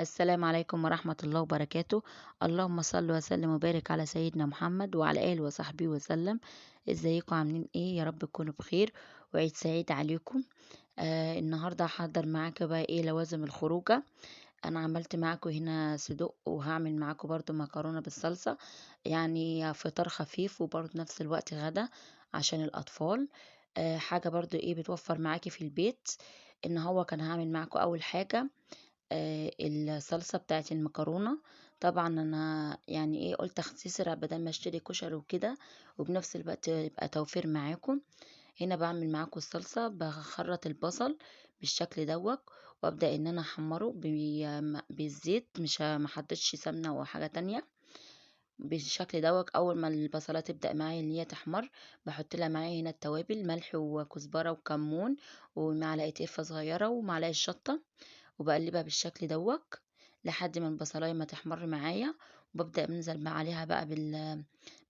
السلام عليكم ورحمة الله وبركاته. اللهم صل وسلم وبارك على سيدنا محمد وعلى آله وصحبه وسلم. ازيكم عاملين ايه؟ يا رب تكونوا بخير وعيد سعيد عليكم. النهاردة هحضر معاكم بقى ايه لوازم الخروجة. انا عملت معاكم هنا صدق وهعمل معاكم برضو مكرونة بالصلصة، يعني فطار خفيف وبرضو نفس الوقت غدا عشان الأطفال. حاجة برضو ايه بتوفر معاكي في البيت. ان هو كان هعمل معاكم اول حاجة الصلصة بتاعة المكرونة. طبعًا أنا يعني إيه، قُلت أختصر بدل ما أشتري كشري وكده، وبنفس الوقت يبقى توفير معاكم. هنا باعمل معاكم الصلصة، باخرّط البصل بالشكل دوّة، وأبدأ إن أنا أحمّره بالزيت، مش ما حطيتش سمنة أو حاجة تانية. بالشكل دوّة أول ما البصلاية تبدأ معايا إن هي تحمَر، باحط لها معايا هنا التوابل، ملح وكزبرة وكمون ومعلقة قرفة صغيرة ومعلقة شطة. وباقلّبها بالشكل دوّة لحد ما البصلاية ما تحمَر معايا، وبابدأ أنزل بقى عليها بقى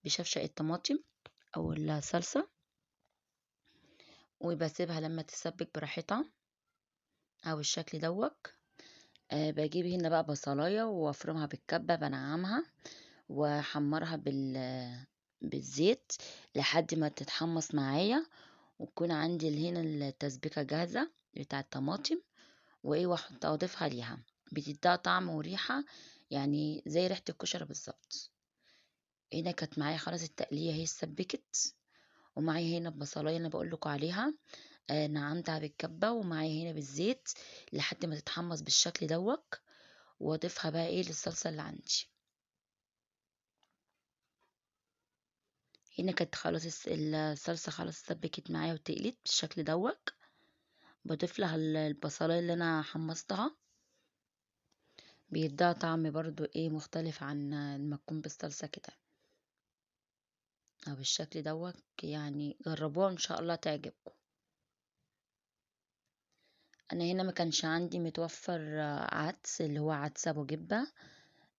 بشفشق الطماطم أو الصلصة، وباسيبها لمّا تتسبِّك براحتها أو الشكل دوّة. باجيب هنا بقى بصلاية وأفرمها بالكبة بانعّمها وأحمّرها بالزيت لحد ما تتحمّص معايا، وتكون عندي هنا التسبيكة جاهزة بتاع الطماطم وإيه أضيفها ليها، بتدّيها طعم وريحة يعني زي ريحة الكشري بالضبط. هنا كانت معايا خلاص التقلية اهي اتسبكت، ومعايا هنا البصلاية اللي أنا باقول لكم عليها، نعّمتها بالكبة ومعايا هنا بالزيت لحد ما تتحمّص بالشكل دوّة، وأضيفها بقى إيه للصلصة اللي عندي. هنا كانت خلاص الصلصة خلاص اتسبكت معايا وتقلت بالشكل دوّة، باضيف لها البصلاية اللي أنا حمّصتها، بيدّيها طعم برضه إيه مختلف عن لمّا تكون بالصلصة كده. بالشكل دوّة، يعني جرّبوها وإن شاء الله تعجبكم. أنا هنا ما كانش عندي متوفّر عدس، اللي هو عدس أبو جِبّة،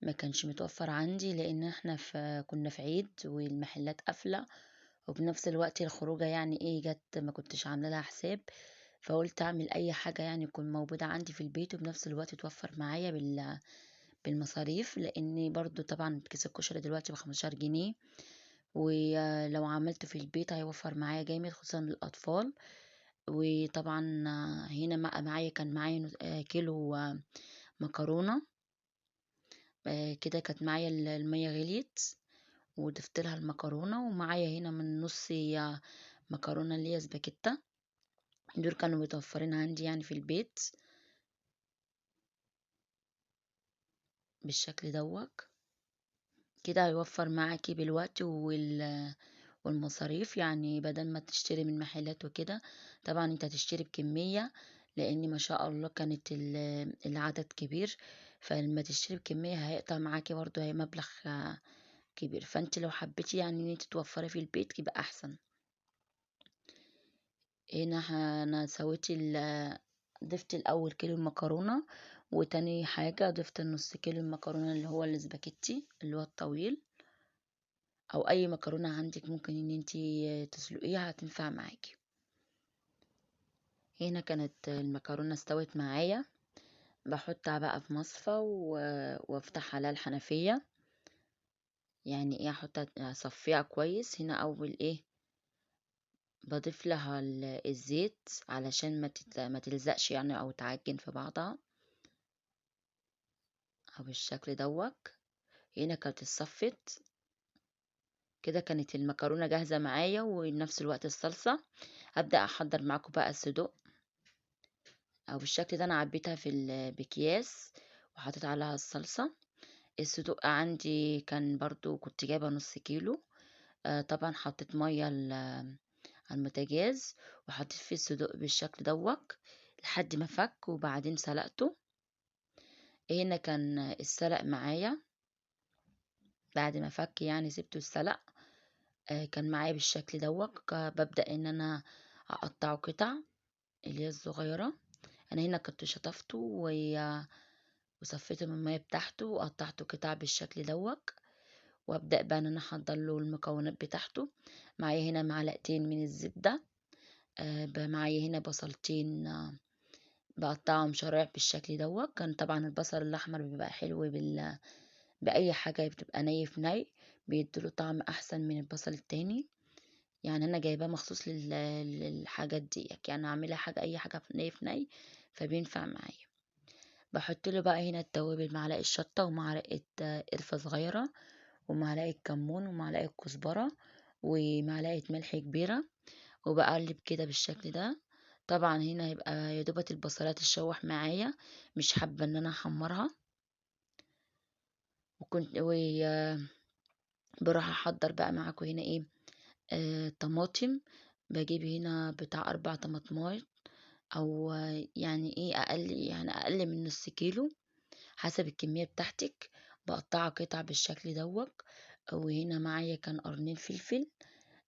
ما كانش متوفّر عندي لإن إحنا كُنّا في عيد والمحلات قافلة، وبنفس الوقت الخروجة يعني إيه جات ما كنتش عاملة لها حساب، فقُلت أعمل أي حاجة يعني تكون موجودة عندي في البيت وبنفس الوقت توفّر معايا بالمصاريف، لإن برضه طبعًا كيس الكشري دلوقتي ب15 جنيه، ولو عملته في البيت هيوفّر معايا جامد خصوصًا للأطفال. وطبعًا هنا معايا كان معايا كيلو مكرونة. كده كانت معايا المَيّة غليت وضفت لها المكرونة، ومعايا هنا من نُص مكرونة اللي هي سباكيتا، دول كانوا متوفّرين عندي يعني في البيت بالشكل دوّة. كده هيوفّر معاكِ بالوقت والمصاريف، يعني بدل ما تشتري من محلات وكده، طبعًا أنتِ هتشتري بكمية لإن ما شاء الله كانت العدد كبير، فلمّا تشتري بكمية هيقطع معاكِ برضه مبلغ كبير، فأنتِ لو حبيتِ يعني إن أنتِ توفّري في البيت يبقى أحسن. هنا أنا سويت ضفت الأول كيلو المكرونة، وتاني حاجة ضفت النُص كيلو المكرونة اللي هو الاسباجيتي اللي هو الطويل، أو أي مكرونة عندِك ممكن إن أنتِ تسلقيها هتنفع معاكِ. هنا كانت المكرونة استوت معايا، باحطها بقى في مصفى وافتح عليها الحنفية، يعني إيه أصفّيها كويس. هنا أول إيه باضيف لها الزيت علشان ما تلزقش يعني أو تعجِّن في بعضها أو بالشكل دوّة. هنا كانت اتصفِّت، كده كانت المكرونة جاهزة معايا ونفس الوقت الصلصة. هابدأ أحضّر معاكم بقى الصدوق أو بالشكل ده. أنا عبيتها في بأكياس وحطيت عليها الصلصة. الصدوق عندي كان برضه كنت جايبة نُص كيلو. طبعًا حطيت مَيّة على البوتاجاز وحطيت فيه الصدوق بالشكل دوّة لحد ما فَك وبعدين سلقته. هنا كان اتسلق معايا، بعد ما فَك يعني سِبته يتسلق. كان معايا بالشكل دوّة. بابدأ إن أنا أقطّعه قطع اللي هي الصغيّرة. أنا هنا كنت شطفته وصفيته من المَيّة بتاعته وقطّعته قطع بالشكل دوّة، وأبدأ بقى إن أنا أحضّر له المكونات بتاعته. معايا هنا معلقتين من الزبدة، معايا هنا بصلتين باقطّعهم شرايح بالشكل دوّة. كان طبعًا البصل الأحمر بيبقى حلو بأي حاجة بتبقى ني في ني، بيدّي له طعم أحسن من البصل التاني. يعني أنا جايباه مخصوص للحاجات ديّة، يعني أعملها أي حاجة في ني، فبينفع معايا. باحط له بقى هنا التوابل، معلقة شطة ومعلقة قرفة صغيرة ومعلقة كمون ومعلقة كزبرة ومعلقة ملح كبيرة، وباقلّب كده بالشكل ده. طبعًا هنا هيبقى يا دوبة البصلاية تتشوّح معايا، مش حابة إن أنا أحمّرها. وكنت و باروح أحضّر بقى معاكم هنا إيه، طماطم. باجيب هنا بتاع 4 طماطماية، أو يعني إيه أقل من نُص كيلو حسب الكمية بتاعتِك، باقطّعها قطع بالشكل دوّة. وهنا معايا كان قرنين فلفل،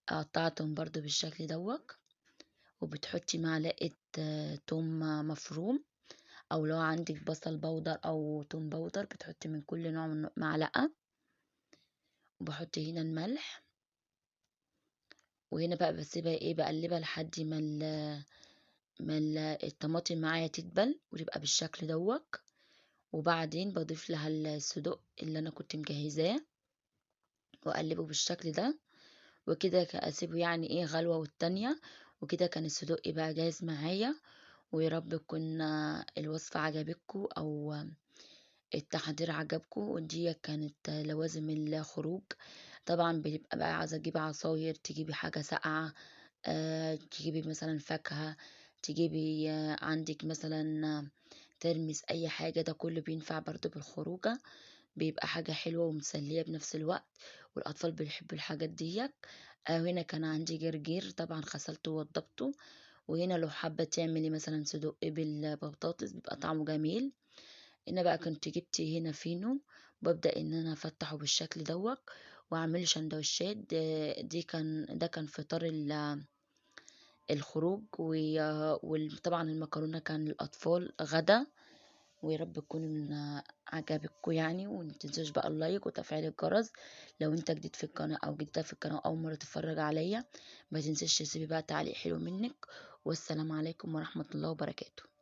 قطّعتهم برضه بالشكل دوّة. وبتحطّي معلقة توم مفروم، أو لو عندِك بصل بودر أو توم بودر بتحطّي من كل نوع معلقة. وباحط هنا الملح، وهنا بقى باسيبها إيه، باقلّبها لحد ما الطماطم معايا تدبل وتبقى بالشكل دوّة. وبعدين باضيف لها الصدوق اللي أنا كنت مجهّزاه وأقلّبه بالشكل ده. وكده أسيبه يعني إيه غلوة والتانية. وكده كان الصدوق بقى جاهز معايا. ويا رب تكون الوصفة عجبتكم، أو التحضير عجبكم. ودي كانت لوازم الخروج. طبعا بتبقى بقى عايزة تجيبي عصاير، تجيبي حاجة ساقعة، تجيبي مثلا فاكهة، تجيبي عندك مثلا ترمس أي حاجة، ده كله بينفع برضو بالخروجة. بيبقى حاجة حلوة ومسلية بنفس الوقت، والأطفال بيحبوا الحاجات ديّة. وهنا كان عندي جرجير طبعًا غسلته ووضّبته. وهنا لو حابة تعملي مثلًا صدق بالبطاطس بيبقى طعمه جميل. هنا بقى كنت جبت هنا فينو، وبابدأ إن أنا أفتحه بالشكل دوّة وأعمله ساندوتشات. ده كان فطار الخروج. طبعًا المكرونة كان للأطفال غدا. ويا رب تكون عجبتكم يعني. وما تنسوش بقى اللايك وتفعيل الجرس لو انت جديد في القناة او جديدة في القناة اول مرة تتفرج عليا. ما تنسيش تسيبي بقى تعليق حلو منك. والسلام عليكم ورحمة الله وبركاته.